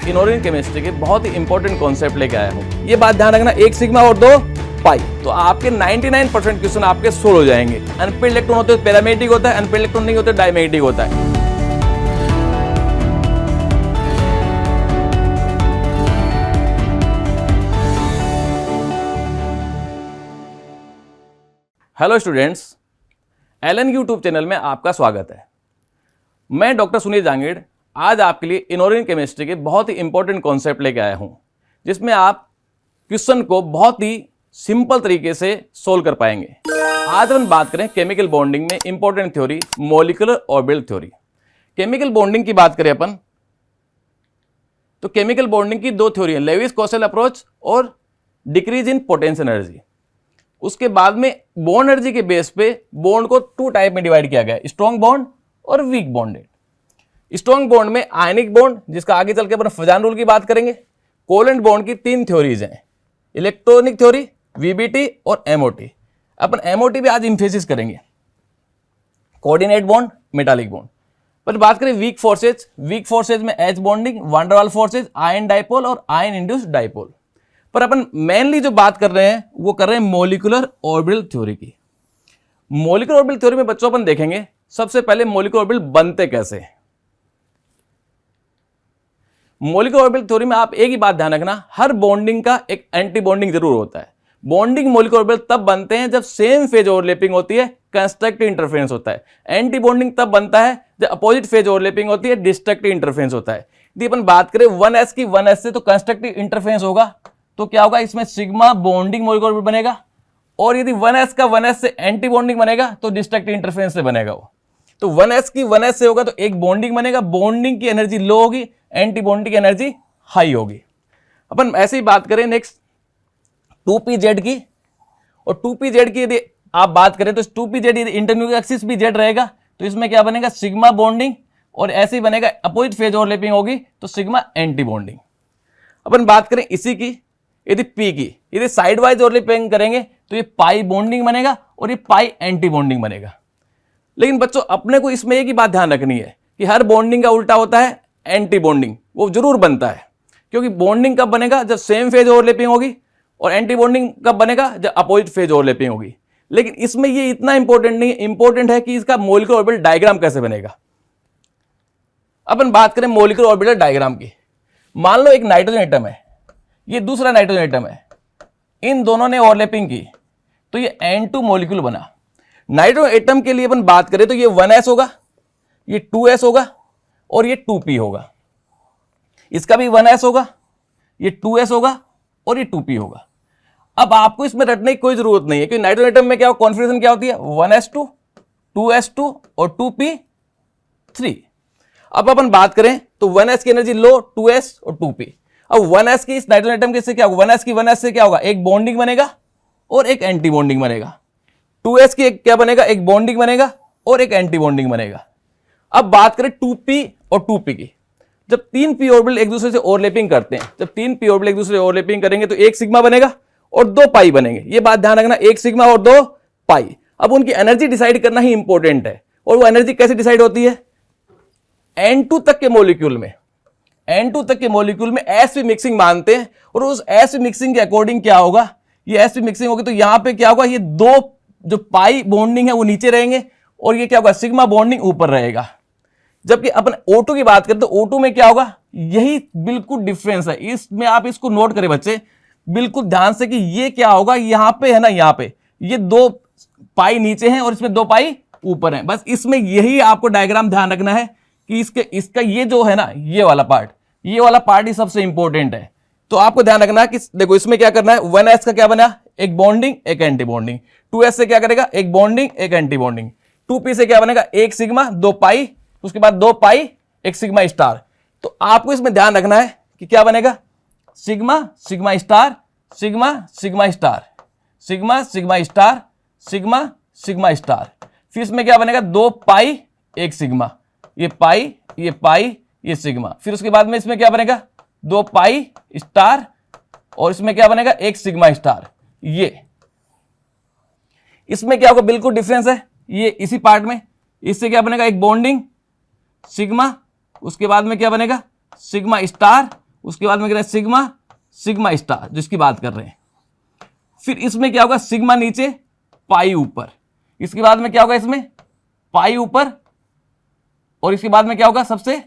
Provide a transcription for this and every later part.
Inorganic chemistry के बहुत ही important concept लेके आया हूँ। ये बात ध्यान रखना, एक सिग्मा और दो पाई, तो आपके 99% क्वेश्चन आपके सोल्व हो जाएंगे। अनपेड इलेक्ट्रॉन होते हैं पैरामैग्नेटिक होता है, अनपेड इलेक्ट्रॉन नहीं होते डायमैग्नेटिक होता है। Hello students, Allen YouTube channel में आपका स्वागत है। मैं डॉक्टर सुनील जांगीड़ आज आपके लिए इनऑर्गेनिक केमिस्ट्री के बहुत ही इंपॉर्टेंट कॉन्सेप्ट लेके आया हूं, जिसमें आप क्वेश्चन को बहुत ही सिंपल तरीके से सोल्व कर पाएंगे। आज हम बात करें केमिकल बॉन्डिंग में important theory molecular orbital theory. Chemical bonding की बात करें अपन तो केमिकल बॉन्डिंग की दो थ्योरी है, लेविस कोशेल अप्रोच और डिक्रीज इन पोटेंशियल एनर्जी। उसके बाद में बॉन्ड एनर्जी के बेस पे बॉन्ड को टू टाइप में डिवाइड किया गया है, स्ट्रॉन्ग बॉन्ड और वीक बॉन्डेड। स्ट्रॉन्ग बॉन्ड में आयनिक बॉन्ड, जिसका आगे चल के अपन फजान रूल की बात करेंगे। कोवेलेंट बॉन्ड की तीन थ्योरीज हैं, इलेक्ट्रॉनिक थ्योरी, वीबीटी और एमओटी। अपन एमओटी पे आज इंफेसिस करेंगे। Coordinate bond, metallic bond. पर बात करें वीक फोर्सेज में H bonding, van der Waals forces, ion dipole और आयन इंड्यूस्ड डाइपोल। पर अपन मेनली जो बात कर रहे हैं वो कर रहे हैं मॉलिक्यूलर ऑर्बिटल थ्योरी की। मॉलिक्यूलर ऑर्बिटल थ्योरी में बच्चों अपन देखेंगे सबसे पहले मॉलिक्यूलर ऑर्बिटल बनते कैसे। मॉलिक्यूलर ऑर्बिटल थ्योरी में आप एक ही बात ध्यान रखना, हर बॉन्डिंग का एक एंटी बॉन्डिंग जरूर होता है। बॉन्डिंग मॉलिक्यूलर ऑर्बिटल तब बनते हैं जब सेम फेज ओवरलैपिंग होती है, कंस्ट्रक्टिव इंटरफेरेंस होता है। एंटी बॉन्डिंग तब बनता है जब अपोजिट फेज ओवरलैपिंग होती है, डिस्ट्रक्टिव इंटरफेरेंस होता है। यदि अपन बात करें 1s की, 1s से तो कंस्ट्रक्टिव इंटरफेरेंस होगा, तो क्या होगा, इसमें सिग्मा बॉन्डिंग मॉलिक्यूलर ऑर्बिटल बनेगा। और यदि 1s का 1s से एंटी बॉन्डिंग बनेगा तो डिस्ट्रक्टिव इंटरफेरेंस से बनेगा वो। तो 1s की 1s से होगा तो एक बॉन्डिंग बनेगा, बॉन्डिंग की एनर्जी लो होगी, एंटी बॉन्डिंग की एनर्जी हाई होगी। अपन ऐसे ही बात करें नेक्स्ट 2pz की, और 2pz की यदि आप बात करें तो 2pz यदि इंटरन्यूक्लियर एक्सिस भी z रहेगा तो इसमें क्या बनेगा, सिग्मा बॉन्डिंग, और ऐसे ही बनेगा अपोजिट फेज ओवरलैपिंग होगी तो सिग्मा एंटी बॉन्डिंग। अपन बात करें इसी की, यदि p की, यदि साइड वाइज ओवरलैपिंग करेंगे तो ये पाई बॉन्डिंग बनेगा और ये पाई एंटी बॉन्डिंग बनेगा। लेकिन बच्चों अपने को इसमें एक ही बात ध्यान रखनी है कि हर बॉन्डिंग का उल्टा होता है एंटी बॉन्डिंग, वो जरूर बनता है। क्योंकि बॉन्डिंग कब बनेगा, जब सेम फेज ओवरलैपिंग होगी, और एंटी बॉन्डिंग कब बनेगा, जब अपोजिट फेज ओवरलैपिंग होगी। लेकिन इसमें ये इतना इंपॉर्टेंट नहीं है, इंपॉर्टेंट है कि इसका मॉलिक्यूलर ऑर्बिटल डायग्राम कैसे बनेगा। अपन बात करें मॉलिक्यूलर ऑर्बिटल डायग्राम की। मान लो एक नाइट्रोजन एटम है, ये दूसरा नाइट्रोजन एटम है, इन दोनों ने ओवरलैपिंग की तो ये N2 मॉलिक्यूल बना। नाइट्रोजन एटम के लिए अपन बात करें तो ये 1s होगा, ये 2s होगा और ये 2p होगा। इसका भी 1s होगा, ये 2s होगा और ये 2p होगा। अब आपको इसमें रटने की कोई जरूरत नहीं है कि नाइट्रोजन एटम में क्या कॉन्फिगरेशन क्या होती है, 1s2, 2s2 और 2p3। अब अपन बात करें तो 1s की एनर्जी लो, 2s और 2p। अब 1s की इस नाइट्रोजन एटम के से क्या होगा, 1s की 1s से क्या होगा, एक बॉन्डिंग बनेगा और एक एंटी बॉन्डिंग बनेगा। 2s की एक क्या बनेगा, एक बॉन्डिंग बनेगा और एक एंटी बॉन्डिंग बनेगा। अब बात करें 2p और 2p की, जब 3p ऑर्बिटल एक दूसरे से ओवरलैपिंग करते हैं, जब 3p ऑर्बिटल एक दूसरे से ओवरलैपिंग करेंगे तो एक सिग्मा बनेगा और दो पाई बनेंगे। ये बात ध्यान रखना, एक सिग्मा और दो पाई। अब उनकी एनर्जी डिसाइड करना ही इंपॉर्टेंट है, और वो एनर्जी कैसे डिसाइड होती है, N2 तक के मॉलिक्यूल में, N2 तक के मॉलिक्यूल में sp मिक्सिंग मानते हैं, और उस sp मिक्सिंग के अकॉर्डिंग क्या होगा, ये sp मिक्सिंग होगी तो यहां पे क्या होगा, ये दो जो पाई बॉन्डिंग है वो नीचे रहेंगे और ये क्या होगा, सिग्मा बॉन्डिंग ऊपर रहेगा। जबकि अपन O2 की बात करें तो O2 में क्या होगा, यही बिल्कुल डिफरेंस है। इसमें आप इसको नोट करें बच्चे बिल्कुल ध्यान से कि ये क्या होगा, यहां पे है ना, यहां पे ये दो पाई नीचे हैं और इसमें दो पाई ऊपर हैं। बस इसमें यही आपको डायग्राम ध्यान रखना है कि इसका ये जो है ना, ये वाला पार्ट ही सबसे इंपॉर्टेंट है। तो आपको ध्यान रखना है कि देखो इसमें क्या करना है, 1s का क्या बना, एक बॉन्डिंग एक एंटी बॉन्डिंग। 2s से क्या करेगा, एक बॉन्डिंग एक एंटी बॉन्डिंग। 2p से क्या बनेगा, एक सिग्मा दो पाई, उसके बाद दो पाई एक सिग्मा स्टार। तो आपको इसमें ध्यान रखना है कि क्या बनेगा, sigma sigma star, sigma sigma star, sigma sigma star, sigma sigma star. फिर इसमें क्या बनेगा, दो पाई एक सिग्मा, ये पाई ये पाई ये सिग्मा। फिर उसके बाद में इसमें क्या बनेगा, दो पाई स्टार, और इसमें क्या बनेगा, एक सिग्मा स्टार। ये इसमें क्या होगा, बिल्कुल डिफरेंस है। ये इसी पार्ट में इससे क्या बनेगा, एक बॉन्डिंग सिग्मा, उसके बाद में क्या बनेगा, सिग्मा स्टार, उसके बाद में कह रहे हैं सिग्मा, सिग्मा स्टार जिसकी बात कर रहे हैं। फिर इसमें क्या होगा, सिग्मा नीचे पाई ऊपर, इसके बाद में क्या होगा, इसमें पाई ऊपर, और इसके बाद में क्या होगा, सबसे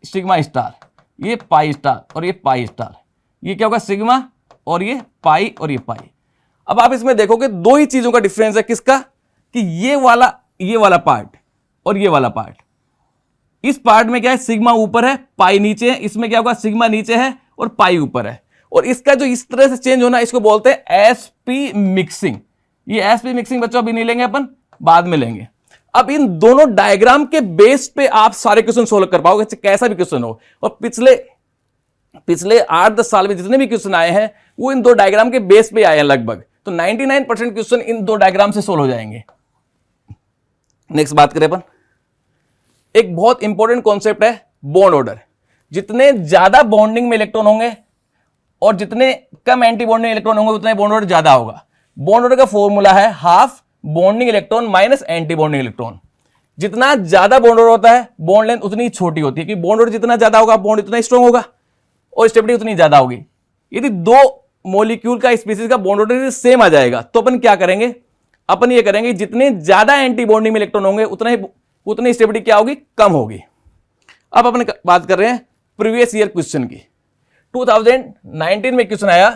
सिग्मा स्टार, ये पाई स्टार और ये पाई स्टार, ये क्या होगा सिग्मा और ये पाई और ये पाई। अब आप इसमें देखोगे दो ही चीजों का डिफरेंस है, किसका, कि ये वाला पार्ट और ये वाला पार्ट। इस पार्ट में क्या है, सिग्मा ऊपर है पाई नीचे है, इसमें क्या होगा, सिग्मा नीचे है और पाई ऊपर है। और इसका जो इस तरह से चेंज होना, इसको बोलते हैं एसपी मिक्सिंग। ये एसपी मिक्सिंग बच्चों अभी नहीं लेंगे, अपन बाद में लेंगे। अब इन दोनों डायग्राम के बेस पे आप सारे क्वेश्चन सोल्व कर पाओगे, कैसा भी क्वेश्चन हो। और पिछले 8-10 साल में जितने भी क्वेश्चन आए हैं वो इन दो डायग्राम के बेस पे आए हैं लगभग। तो 99% क्वेश्चन इन दो डायग्राम से सोल्व हो जाएंगे। नेक्स्ट बात करें अपन, एक बहुत इंपॉर्टेंट कॉन्सेप्ट है बॉन्ड ऑर्डर। जितने ज्यादा बॉन्डिंग में इलेक्ट्रॉन होंगे और जितने कम एंटी बॉन्डिंग इलेक्ट्रॉन होंगे उतना बॉन्ड ऑर्डर ज्यादा होगा। बॉन्ड ऑर्डर का फॉर्मूला है half bonding electron minus anti bonding electron. जितना ज्यादा बॉन्ड ऑर्डर होता है बॉन्ड लेंथ उतनी ही छोटी होती है, क्योंकि बॉन्ड ऑर्डर जितना ज्यादा होगा बॉन्ड उतना स्ट्रांग होगा और स्टेबिलिटी उतनी ज्यादा होगी। यदि दो मॉलिक्यूल का स्पीसीज का बॉन्ड ऑर्डर सेम आ जाएगा तो अपन क्या करेंगे, अपन ये करेंगे जितने ज्यादा एंटी बॉन्डिंग में इलेक्ट्रॉन होंगे उतनी स्टेबिलिटी क्या होगी, कम होगी। अब अपन बात कर रहे हैं प्रीवियस ईयर क्वेश्चन की। 2019 में क्वेश्चन आया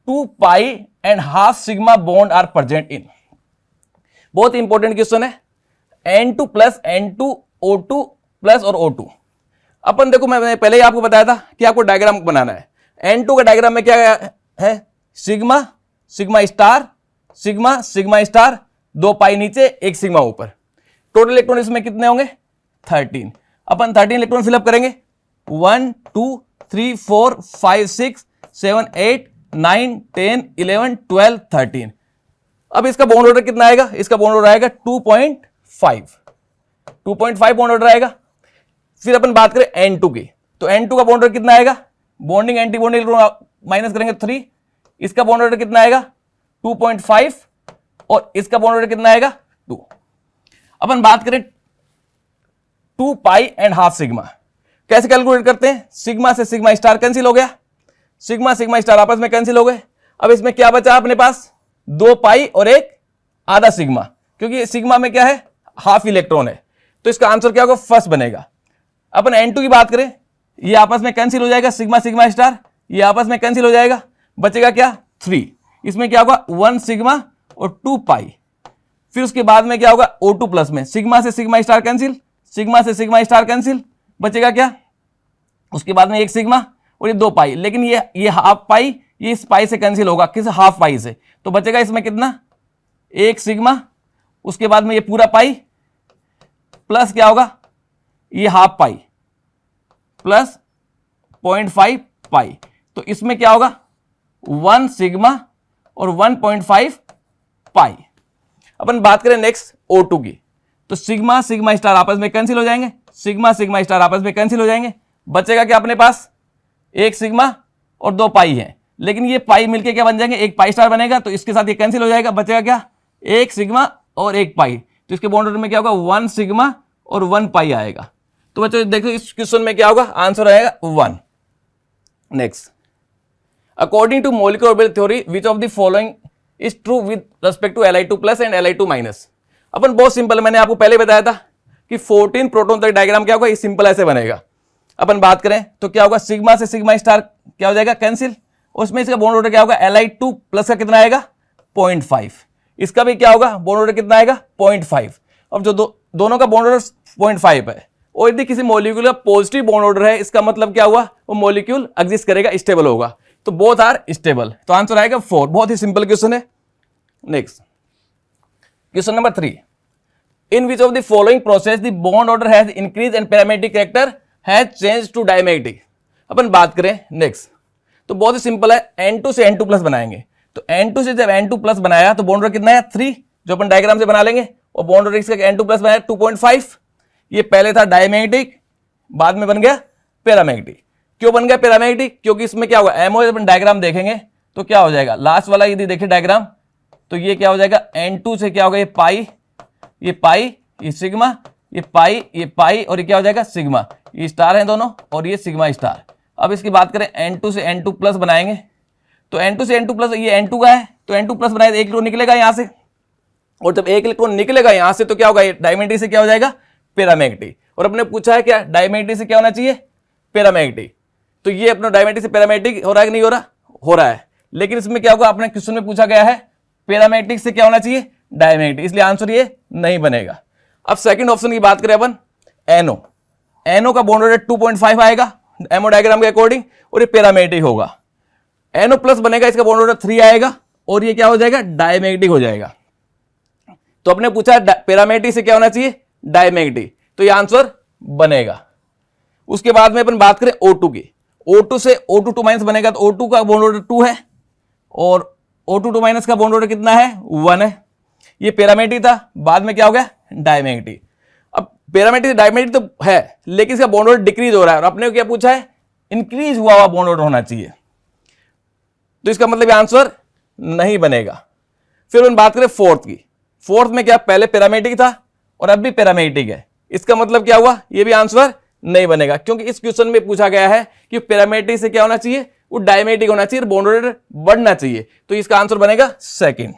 2 pi and half sigma bond are present in. बहुत इंपॉर्टेंट क्वेश्चन है। N2 plus N2 O2 plus और O2। अपन देखो मैं पहले ही आपको बताया था कि आपको डायग्राम बनाना है। N2 का डायग्राम में क्या है, sigma, sigma star, sigma, sigma star, 2 पाई नीचे 1 सिग्मा ऊपर। टोटल इलेक्ट्रॉन इसमें कितने होंगे, 13। अपन 13 इलेक्ट्रॉन फिलअप करेंगे। 1 2 3 4 5 6 7 8 9 10 11 12 13। अब इसका बॉन्ड ऑर्डर कितना आएगा, इसका बॉन्ड ऑर्डर आएगा 2.5 बॉन्ड ऑर्डर आएगा। फिर अपन बात करें N2 की, तो N2 का बॉन्ड ऑर्डर कितना आएगा, बॉन्डिंग एंटी बॉन्डिंग माइनस करेंगे 3, इसका बॉन्ड ऑर्डर कितना आएगा 2.5 और इसका बॉन्ड ऑर्डर कितना आएगा 2। अपन बात करें 2 पाई एंड हाफ सिग्मा, कैसे कैलकुलेट करते हैं, सिग्मा से सिग्मा स्टार कैंसिल हो गया, सिग्मा सिग्मा स्टार आपस में कैंसिल हो गए। अब इसमें क्या बचा अपने पास, 2 पाई और एक आधा सिग्मा, क्योंकि सिग्मा में क्या है, हाफ इलेक्ट्रॉन है, तो इसका आंसर क्या होगा, फर्स्ट बनेगा। अपन N2 की बात करें, ये आपस में कैंसिल हो जाएगा, सिग्मा सिग्मा स्टार ये आपस में कैंसिल हो जाएगा, बचेगा क्या 3। इसमें क्या होगा 1 सिग्मा और 2 पाई। फिर उसके बाद में क्या होगा O2 प्लस में सिग्मा से सिग्मा स्टार कैंसिल, सिग्मा से सिग्मा स्टार कैंसिल, बचेगा क्या, उसके बाद में 1 सिग्मा और ये 2 पाई। लेकिन ये हाफ पाई ये इस पाई से कैंसिल होगा, किस हाफ पाई से, तो बचेगा इसमें कितना 1 सिग्मा, उसके बाद में ये पूरा पाई प्लस क्या होगा ये हाफ पाई प्लस 0.5 पाई। तो इसमें क्या होगा 1 सिग्मा और 1.5 पाई। अपन बात करें नेक्स्ट O2 की, तो सिग्मा सिग्मा स्टार आपस में कैंसिल हो जाएंगे, सिग्मा सिग्मा स्टार आपस में कैंसिल हो जाएंगे, बचेगा क्या अपने पास 1 सिग्मा और 2 पाई है। लेकिन ये पाई मिलके क्या बन जाएंगे, 1 पाई स्टार बनेगा, तो इसके साथ ये कैंसिल हो जाएगा, बचेगा क्या 1 सिग्मा और 1 पाई। तो इसके बॉन्ड ऑर्डर में क्या होगा 1 सिग्मा और 1 पाई आएगा। तो बच्चों देखो इस क्वेश्चन में क्या होगा, आंसर आएगा 1। Next, according to molecular orbital theory which of the following is true with respect to Li2 plus and Li2 minus. अपन बहुत सिंपल, मैंने आपको पहले बताया था कि 14 प्रोटॉन तक डायग्राम क्या होगा, ये सिंपल ऐसे बनेगा। अपन बात करें तो क्या होगा, सिग्मा से सिग्मा स्टार क्या हो जाएगा कैंसिल, उसमें इसका बॉन्ड ऑर्डर क्या होगा Li2 प्लस का कितना आएगा 0.5, इसका भी क्या होगा बॉन्ड ऑर्डर कितना आएगा 0.5। अब जो दोनों का बॉन्ड ऑर्डर 0.5 है और यदि किसी मॉलिक्यूल का पॉजिटिव बॉन्ड ऑर्डर है, इसका मतलब क्या हुआ, वो मॉलिक्यूल एग्जिस्ट करेगा, स्टेबल होगा, तो बोथ आर स्टेबल, तो आंसर आएगा 4। बहुत ही सिंपल क्वेश्चन है। Next question number 3, in which of the following process the bond order has increase and paramagnetic character has change to diamagnetic. अपन बात करें नेक्स्ट, तो बहुत ही सिंपल है, N2 से N2 प्लस बनाएंगे, तो N2 से जब N2 प्लस बनाया तो बॉन्ड ऑर्डर कितना है 3, जो अपन डायग्राम से बना लेंगे, और बॉन्ड ऑर्डर इसका N2 प्लस बनाया 2.5। ये पहले था डायमैग्नेटिक, बाद में बन गया पैरामैग्नेटिक। क्यों बन गया पैरामैग्नेटिक, क्योंकि इसमें क्या होगा एमओ, अपन डायग्राम देखेंगे तो क्या हो जाएगा, लास्ट वाला यदि देखें डायग्राम तो ये क्या हो जाएगा N2 से क्या होगा ये पाई, ये सिग्मा, ये पाई और ये क्या हो जाएगा सिग्मा, ये स्टार है दोनों और ये सिग्मा स्टार, अब इसकी बात करें N2 से N2 प्लस बनाएंगे, तो N2 से N2 प्लस, ये N2 का है तो N2 प्लस बनाए तो 1 इलेक्ट्रॉन निकलेगा यहां से, और जब 1 इलेक्ट्रॉन निकलेगा यहां से तो क्या होगा, डायमैग्नेटिक से क्या हो जाएगा, पैरामैग्नेटिक। और अपने पूछा है क्या, डायमैग्नेटिक से क्या होना चाहिए, पैरामैग्नेटिक। तो ये अपना डायमैग्नेटिक से पैरामैग्नेटिक हो रहा है कि नहीं हो रहा, हो रहा है। लेकिन इसमें क्या होगा, अपने क्वेश्चन में पूछा गया है पैरामैग्नेटिक से क्या होना चाहिए, डायमैग्नेटिक, इसलिए आंसर ये नहीं बनेगा। अब सेकंड ऑप्शन की बात करें अपन, एनओ, एनओ का बॉन्ड ऑर्डर 2.5 आएगा एमओ डायग्राम के अकॉर्डिंग, और ये पैरामैग्नेटिक होगा। एनओ प्लस बनेगा, इसका बॉन्ड ऑर्डर 3 आएगा, और ये क्या हो जाएगा, डायमैग्नेटिक हो जाएगा। तो अपने पूछा पैरामैग्नेटिक से क्या होना चाहिए, डायमैग्नेटिक, तो ये आंसर बनेगा। उसके बाद में अपन बात करें O2 की, O2 से O2 2 माइनस बनेगा, तो O2 का बॉन्ड ऑर्डर 2 है, और O2 2 माइनस का बॉन्ड ऑर्डर कितना है, 1 है। ये पैरामैग्नेटिक था, बाद में क्या हो गया, डायमैग्नेटिक। अब पैरामैग्नेटिक डायमैग्नेटिक तो है, लेकिन इसका बॉन्ड ऑर्डर डिक्रीज हो रहा है, और अपने को क्या पूछा है, इंक्रीज हुआ हुआ बॉन्ड ऑर्डर होना चाहिए, तो इसका मतलब आंसर नहीं बनेगा। फिर अपन बात करें फोर्थ की, फोर्थ में क्या, पहले पैरामैग्नेटिक था और अब भी पैरामैग्नेटिक है, इसका मतलब क्या हुआ, ये भी आंसर नहीं बनेगा, क्योंकि इस क्वेश्चन में पूछा गया है कि पैरामैग्नेटिक से क्या होना चाहिए, वो डायमैग्नेटिक होना चाहिए, बॉन्ड ऑर्डर बढ़ना चाहिए, तो इसका आंसर बनेगा second.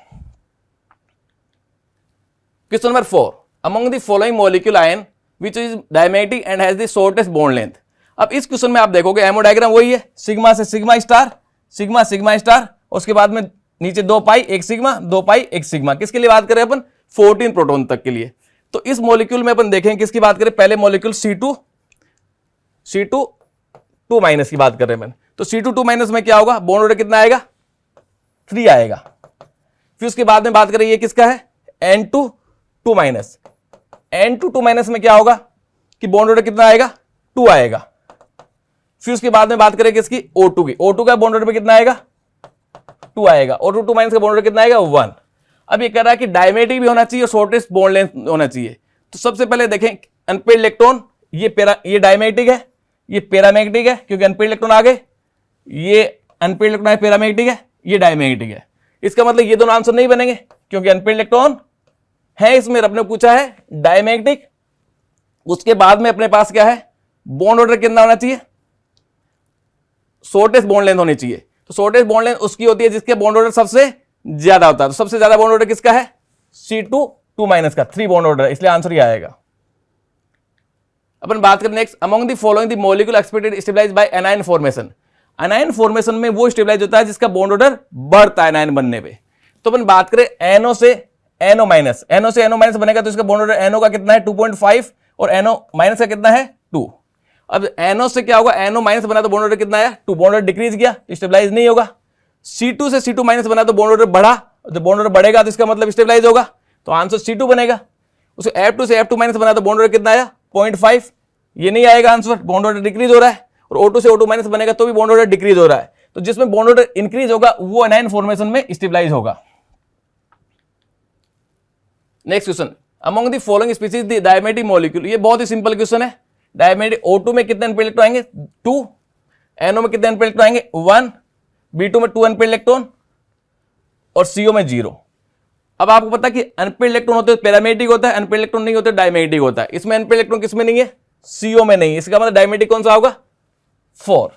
Question number 4, among the following molecule ion which is diamagnetic and has the shortest bond length. अब इस क्वेश्चन में आप देखोगे एमओ डायग्राम वही है, सिग्मा से sigma star, sigma sigma star, उसके बाद में नीचे 2 पाई 1 सिग्मा, 2 पाई 1 सिग्मा, किसके लिए बात करें अपन, 14 प्रोटॉन तक के लिए। तो इस मॉलिक्यूल में अपन देखें किसकी बात करें, पहले मॉलिक्यूल C2 2 माइनस की बात कर रहे हैं, तो C2 2 माइनस में क्या होगा, बॉन्ड ऑर्डर कितना आएगा, 3 आएगा। फिर उसके बाद में बात करें ये किसका है, N2 2 माइनस, N2 2 माइनस में क्या होगा कि बॉन्ड ऑर्डर कितना आएगा, 2 आएगा। फिर उसके बाद में बात करें किसकी, O2 की, O2 का बॉन्ड ऑर्डर पे कितना आएगा, 2 आएगा, O2 2 माइनस का बॉन्ड ऑर्डर कितना आएगा, 1। अब ये कह रहा है कि डायमैग्नेटिक भी होना चाहिए और शॉर्टेस्ट बॉन्ड लेंथ होना चाहिए। तो सबसे पहले देखें अनपेयर्ड इलेक्ट्रॉन, ये डायमैग्नेटिक है, ये पैरामैग्नेटिक है, क्योंकि अनपेयर्ड इलेक्ट्रॉन आ गए, ये अनपेयर्ड इलेक्ट्रॉन है, पैरामैग्नेटिक है, ये डायमैग्नेटिक है। इसका मतलब ये दोनों आंसर नहीं बनेंगे, क्योंकि अनपेयर्ड इलेक्ट्रॉन है इसमें, अपने पूछा है डायमैग्नेटिक। उसके बाद में अपने पास क्या है, बॉन्ड ऑर्डर कितना होना चाहिए, शॉर्टेस्ट बॉन्ड लेंथ होनी चाहिए। तो शॉर्टेस्ट बॉन्ड लेंथ उसकी होती है जिसके बॉन्ड ऑर्डर सबसे ज्यादा होता है, तो सबसे ज्यादा बॉन्ड ऑर्डर किसका है, C2 2 माइनस का, 3 बॉन्ड ऑर्डर, इसलिए आंसर ये आएगा। अपन बात करें next, among the following the molecule expected stabilize by anion formation. Anion formation में वो स्टेबलाइज होता है जिसका बॉन्ड ऑर्डर बढ़ता है एनायन बनने पे। तो अपन बात करें NO से NO माइनस, NO से NO माइनस बनेगा, तो इसका बॉन्ड ऑर्डर NO का कितना है, 2.5, और NO माइनस का कितना है, 2। अब NO से क्या होगा, NO माइनस बना तो बॉन्ड ऑर्डर कितना आया, 2, बॉन्ड ऑर्डर डिक्रीज किया, स्टेबलाइज नहीं होगा। C2 से C2 माइनस बना तो बॉन्ड ऑर्डर बढ़ा, तो बॉन्ड ऑर्डर बढ़ेगा तो इसका मतलब स्टेबलाइज होगा, तो आंसर C2 बनेगा। उसे F2 से F2 माइनस बना तो बॉन्ड ऑर्डर कितना आया, 0.5, ये नहीं आएगा आंसर, बॉन्ड ऑर्डर डिक्रीज हो रहा है। और O2 से O2 माइनस बनेगा तो भी बॉन्ड ऑर्डर डिक्रीज हो रहा है, तो जिसमें बॉन्ड ऑर्डर इंक्रीज होगा वो एनायन फॉर्मेशन में स्टेबलाइज होगा। Next question, among the following species the diamagnetic molecule, ये बहुत ही सिंपल क्वेश्चन है। डायमैग्नेटिक O2 में कितने अनपेयर्ड इलेक्ट्रॉन आएंगे, 2, NO में कितने अनपेयर्ड इलेक्ट्रॉन आएंगे, 1, B2 में 2 अनपेयर्ड इलेक्ट्रॉन, और CO में 0। अब आपको पता है कि अनपेयर्ड इलेक्ट्रॉन होते हैं पैरामैग्नेटिक होता है, अनपेयर्ड इलेक्ट्रॉन नहीं होते डायमैग्नेटिक होता है। इसमें अनपेयर्ड इलेक्ट्रॉन किसमें नहीं है, CO में नहीं है, इसका मतलब डायमैग्नेटिक कौन सा होगा, 4।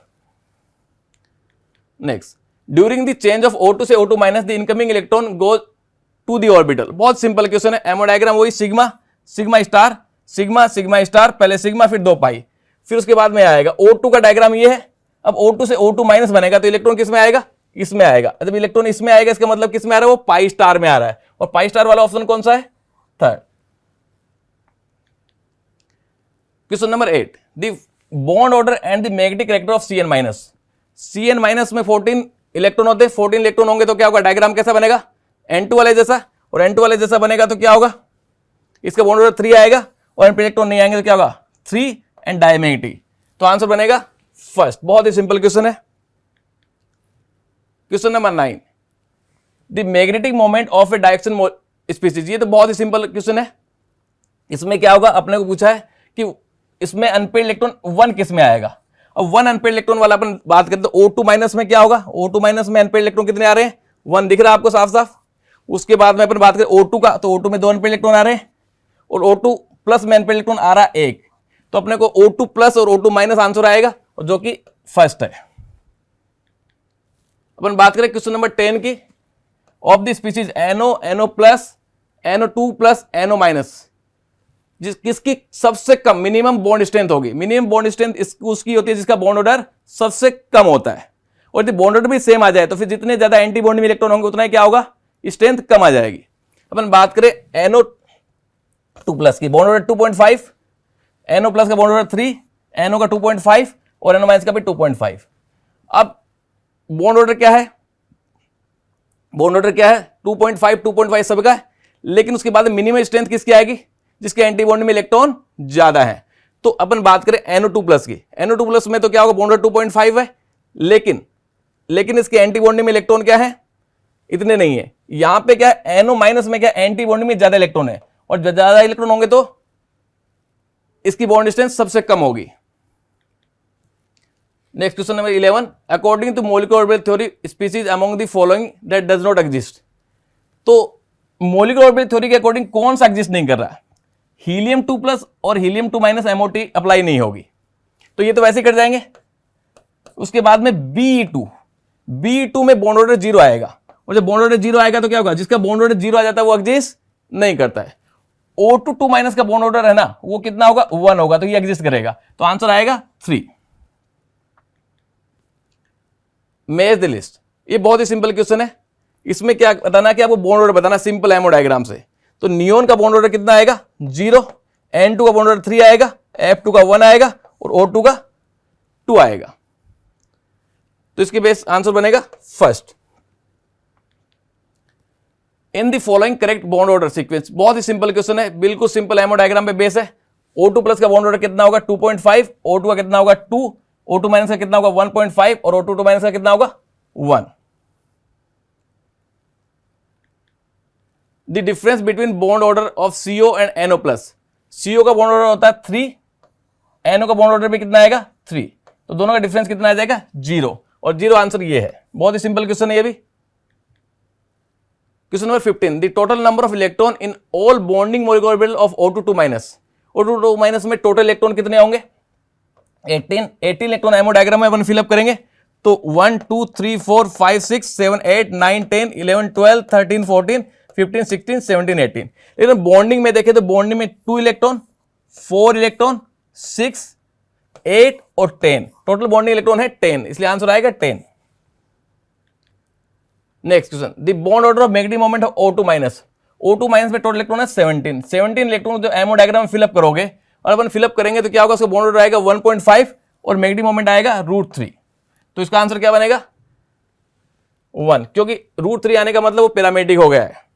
Next, during the change of O2 से O2 minus the incoming electron goes to the orbital. बहुत सिंपल क्वेश्चन है, एमओ डायग्राम वही, sigma sigma star, sigma sigma star, पहले सिग्मा फिर 2 पाई, फिर उसके बाद में आएगा O2 का डायग्राम ये है। अब O2 से O2 माइनस बनेगा तो इलेक्ट्रॉन किस में आएगा, इसमें आएगा। जब इलेक्ट्रॉन इसमें आएगा इसका मतलब किस में आ रहा है, वो पाई स्टार में आ रहा है, और पाई स्टार वाला ऑप्शन कौन सा है, 3rd। Question number 8, the bond order and the magnetic character of Cn minus. Cn minus में 14 इलेक्ट्रॉन होते हैं, 14 इलेक्ट्रॉन होंगे तो क्या होगा, डायग्राम कैसा बनेगा, N2 वाले जैसा, और N2 वाले जैसा बनेगा तो क्या होगा, इसका बॉन्ड ऑर्डर 3 आएगा, और इलेक्ट्रॉन नहीं आएंगे तो क्या होगा, 3 एंड डायमैग्नेटिक, तो आंसर बनेगा फर्स्ट। बहुत ही सिंपल क्वेश्चन है। Question number 9, the magnetic moment of A direction species. ये तो बहुत ही सिंपल क्वेश्चन है। इसमें क्या होगा, अपने को पूछा है कि इसमें अनपेयर्ड इलेक्ट्रॉन 1 किस में आएगा। अब 1 अनपेयर्ड इलेक्ट्रॉन वाला अपन बात करते हैं, O2 माइनस में क्या होगा, O2 माइनस में अनपेयर्ड इलेक्ट्रॉन कितने आ रहे हैं, 1 दिख रहा है आपको साफ साफ। उसके बाद में अपन बात करें O2 का, तो O2 में 2 अनपेयर्ड इलेक्ट्रॉन आ रहे हैं, और O2 प्लस में अनपेयर्ड इलेक्ट्रॉन आ रहा है 1, तो अपने को O2 प्लस और O2 माइनस आंसर आएगा, और जो कि फर्स्ट है। अपन बात करें क्वेश्चन नंबर 10 की, of the species NO, NO plus, NO2 plus, NO minus, किसकी सबसे कम मिनिमम बॉन्ड स्ट्रेंथ होगी। मिनिमम बॉन्ड स्ट्रेंथ उसकी होती है जिसका बॉन्ड ऑर्डर सबसे कम होता है, और यदि बॉन्ड ऑर्डर भी सेम आ जाए तो फिर जितने ज्यादा एंटी बॉन्डिंग इलेक्ट्रॉन होंगे उतना ही क्या होगा, स्ट्रेंथ कम आ जाएगी। अपन बात करें NO2 प्लस की, बॉन्ड ऑर्डर 2.5, NO प्लस का बॉन्ड ऑर्डर 3, NO का 2.5 और NO माइनस का भी 2.5। अब बॉन्ड ऑर्डर क्या है, बॉन्ड ऑर्डर क्या है, 2.5 सबका है, लेकिन उसके बाद मिनिमम स्ट्रेंथ किसकी आएगी, जिसके एंटी बॉन्ड में इलेक्ट्रॉन ज्यादा है। तो अपन बात करें NO2 प्लस की, NO2 प्लस में तो क्या होगा, बॉन्ड ऑर्डर 2.5 है, लेकिन इसके एंटी बॉन्डिंग में इलेक्ट्रॉन क्या है, इतने नहीं है। यहां पे क्या है, NO माइनस में क्या एंटी बॉन्डिंग में ज्यादा इलेक्ट्रॉन है, और ज्यादा इलेक्ट्रॉन होंगे तो इसकी बॉन्ड स्ट्रेंथ सबसे कम होगी। Next question number 11, according to molecular orbital theory species among the following that does not exist. तो मोलिकुलर ऑर्बिटल थ्योरी के अकॉर्डिंग कौन सा एग्जिस्ट नहीं कर रहा है, हीलियम 2 प्लस और हीलियम 2 माइनस MOT अप्लाई नहीं होगी, तो ये तो वैसे ही कट जाएंगे। उसके बाद में BE2 में बॉन्ड ऑर्डर 0 आएगा, और जब बॉन्ड ऑर्डर 0 आएगा तो क्या होगा, जिसका बॉन्ड ऑर्डर 0 आ जाता है वो एग्जिस्ट नहीं करता है। O2 2 माइनस का बॉन्ड ऑर्डर है ना, वो कितना होगा, 1 होगा, तो ये एग्जिस्ट करेगा, तो आंसर आएगा 3। मैच द लिस्ट, ये बहुत ही सिंपल क्वेश्चन है। इसमें क्या बताना कि आपको बॉन्ड ऑर्डर बताना सिंपल एमो डायग्राम से। तो नियोन का बॉन्ड ऑर्डर कितना आएगा, 0, N2 का बॉन्ड ऑर्डर 3 आएगा, F2 का 1 आएगा और O2 का 2 आएगा। तो इसके बेस आंसर बनेगा first. In the following correct bond order sequence, बहुत ही सिंपल क्वेश्चन है, बिल्कुल सिंपल एमो डायग्राम पे बेस है। O2 प्लस का बॉन्ड ऑर्डर कितना होगा, 2.5, O2 का कितना होगा 2, O2 माइनस का कितना होगा 1.5 और O2 माइनस का कितना होगा 1। The difference between bond order of CO and NO plus, CO का बॉन्ड ऑर्डर होता है 3, NO का बॉन्ड ऑर्डर भी कितना आएगा 3, तो दोनों का डिफरेंस कितना आ जाएगा 0, और 0 आंसर ये है। बहुत ही सिंपल क्वेश्चन है ये भी। Question number 15, the total number of electron in all bonding molecular orbital of O2 2 minus, O2 2 minus में टोटल इलेक्ट्रॉन कितने होंगे, 18 इलेक्ट्रॉन एमो डायग्राम में अपन फिलअप करेंगे। तो 1 2 3 4 5 6 7 8 9 10 11 12 13 14 15 16 17 18। लेकिन बॉन्डिंग में देखें तो बॉन्डिंग में 2 इलेक्ट्रॉन, 4 इलेक्ट्रॉन, 6, 8 और 10, टोटल बॉन्डिंग इलेक्ट्रॉन है 10, इसलिए आंसर आएगा 10। Next question, the bond order of magnetic moment of O2 minus, O2 minus में टोटल इलेक्ट्रॉन है 17 इलेक्ट्रॉन जो एमो डायग्राम में फिलअप करोगे, और अपन फिलअप करेंगे तो क्या होगा, उसका बॉन्ड ऑर्डर आएगा 1.5 और मैग्नेटिक मोमेंट आएगा √3, तो इसका आंसर क्या बनेगा 1, क्योंकि √3 आने का मतलब वो पैरामेट्रिक हो गया है।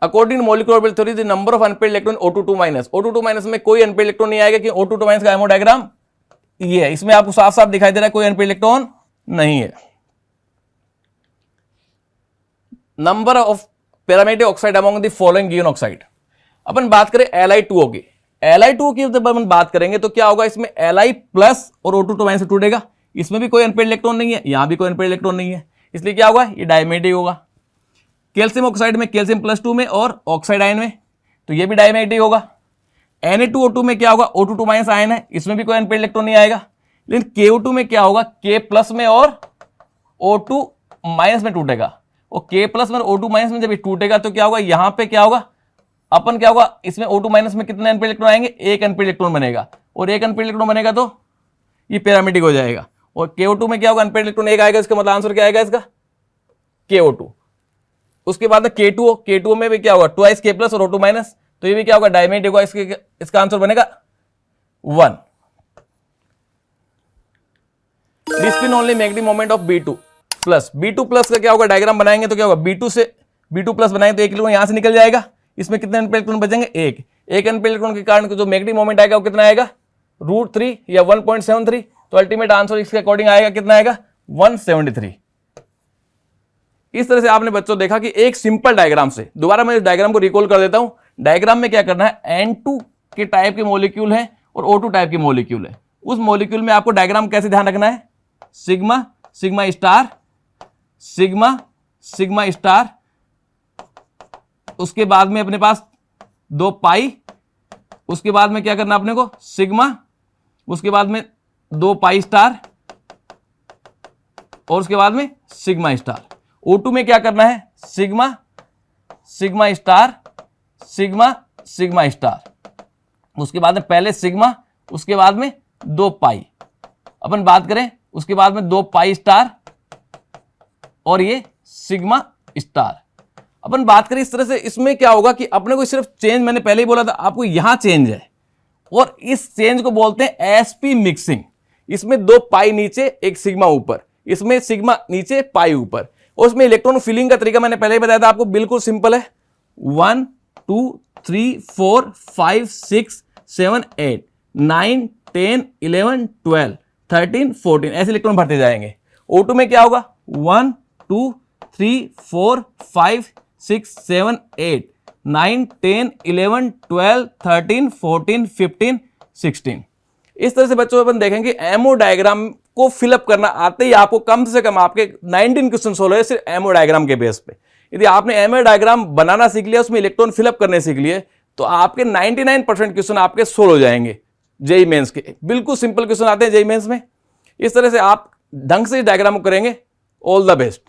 According molecular orbital theory the number of unpaired electron O2 2 minus, O2 2 minus में कोई अनपेयर्ड इलेक्ट्रॉन नहीं आएगा, कि O2 2 माइनस का एमो डायग्राम ये है, इसमें आपको साफ साफ दिखाई दे रहा है कोई अनपेयर्ड इलेक्ट्रॉन नहीं है। Number of parametric oxide among the following given oxide, अपन बात करें Li2O की, Li2O की जब अपन बात करेंगे तो क्या होगा, इसमें Li प्लस और O2 2 माइनस से टूटेगा, इसमें भी कोई अनपेयर्ड इलेक्ट्रॉन नहीं है, यहां भी कोई अनपेयर्ड इलेक्ट्रॉन नहीं है, इसलिए क्या होगा, ये डायमेट्रिक होगा। कैल्शियम ऑक्साइड में कैल्शियम +2 में और ऑक्साइड आयन में, तो ये भी डायमेट्रिक होगा। Na2O2 में क्या होगा, O2 2 माइनस आयन है, इसमें भी कोई अनपेयर्ड इलेक्ट्रॉन नहीं आएगा। लेकिन KO2 में क्या होगा, K प्लस में और O2 माइनस में टूटेगा, और K प्लस में O2 माइनस में जब ये टूटेगा तो क्या होगा, यहां पे क्या होगा, अपन क्या होगा, इसमें O2 माइनस में कितने अनपेयर्ड इलेक्ट्रॉन आएंगे, एक अनपेयर्ड इलेक्ट्रॉन बनेगा, और एक अनपेयर्ड इलेक्ट्रॉन बनेगा तो ये पैरामेट्रिक हो जाएगा। और KO2 में क्या होगा, अनपेयर्ड इलेक्ट्रॉन एक आएगा, इसका मतलब आंसर क्या आएगा इसका KO2। उसके बाद में K2O में भी क्या होगा, 2 K प्लस और O2 माइनस, तो ये भी क्या होगा, डायमेट्रिक होगा, इसका आंसर बनेगा 1। The spin only magnetic moment of B2 plus, B2 plus का क्या होगा, डायग्राम बनाएंगे तो क्या होगा, B2 से B2 प्लस बनाएंगे तो एक इलेक्ट्रॉन यहां से निकल जाएगा, इसमें कितने अनपेयर्ड इलेक्ट्रॉन बचेंगे, एक अनपेयर्ड इलेक्ट्रॉन के कारण जो मैग्नेटिक मोमेंट आएगा वो कितना आएगा, √3 या 1.73, तो अल्टीमेट आंसर इसके अकॉर्डिंग आएगा कितना आएगा, 173। इस तरह से आपने बच्चों देखा कि एक सिंपल डायग्राम से, दोबारा मैं इस डायग्राम को रिकॉल कर देता हूं। डायग्राम में क्या करना है, N2 के टाइप के मॉलिक्यूल है और O2 टाइप के मॉलिक्यूल है, उस मॉलिक्यूल में आपको डायग्राम कैसे ध्यान रखना है, sigma sigma star sigma sigma star, उसके बाद में अपने पास 2 पाई, उसके बाद में क्या करना अपने को सिग्मा, उसके बाद में 2 पाई स्टार और उसके बाद में सिग्मा स्टार। O2 में क्या करना है, sigma sigma star sigma sigma star, उसके बाद में पहले सिग्मा उसके बाद में 2 पाई, अपन बात करें उसके बाद में 2 पाई स्टार और ये सिग्मा स्टार। अपन बात करें इस तरह से, इसमें क्या होगा कि अपने को सिर्फ चेंज, मैंने पहले ही बोला था आपको यहां चेंज है और इस चेंज को बोलते हैं एसपी मिक्सिंग। इसमें 2 पाई नीचे एक सिग्मा ऊपर, इसमें सिग्मा नीचे पाई ऊपर, और उसमें इलेक्ट्रॉन फिलिंग का तरीका मैंने पहले ही बताया था आपको, बिल्कुल सिंपल है। 1 2 3 4 5 6 7 8 9 10 11 12 13 14 ऐसे इलेक्ट्रॉन भरते जाएंगे। O2 में क्या होगा, 1 2 3 4 5 6 7 8 9 10 11 12 13 14 15 16। इस तरह से बच्चों अपन देखेंगे एमओ डायग्राम को फिलअप करना आते ही आपको कम से कम आपके 19 क्वेश्चन सोल्व है सिर्फ एमओ डायग्राम के बेस पे। यदि आपने एमओ डायग्राम बनाना सीख लिया, उसमें इलेक्ट्रॉन फिलअप करने सीख लिए, तो आपके 99% क्वेश्चन आपके सोल्व हो जाएंगे जेई मेंस के। बिल्कुल सिंपल क्वेश्चन आते हैं जेई मेंस में। इस तरह से आप ढंग से डायग्राम करेंगे। All the best.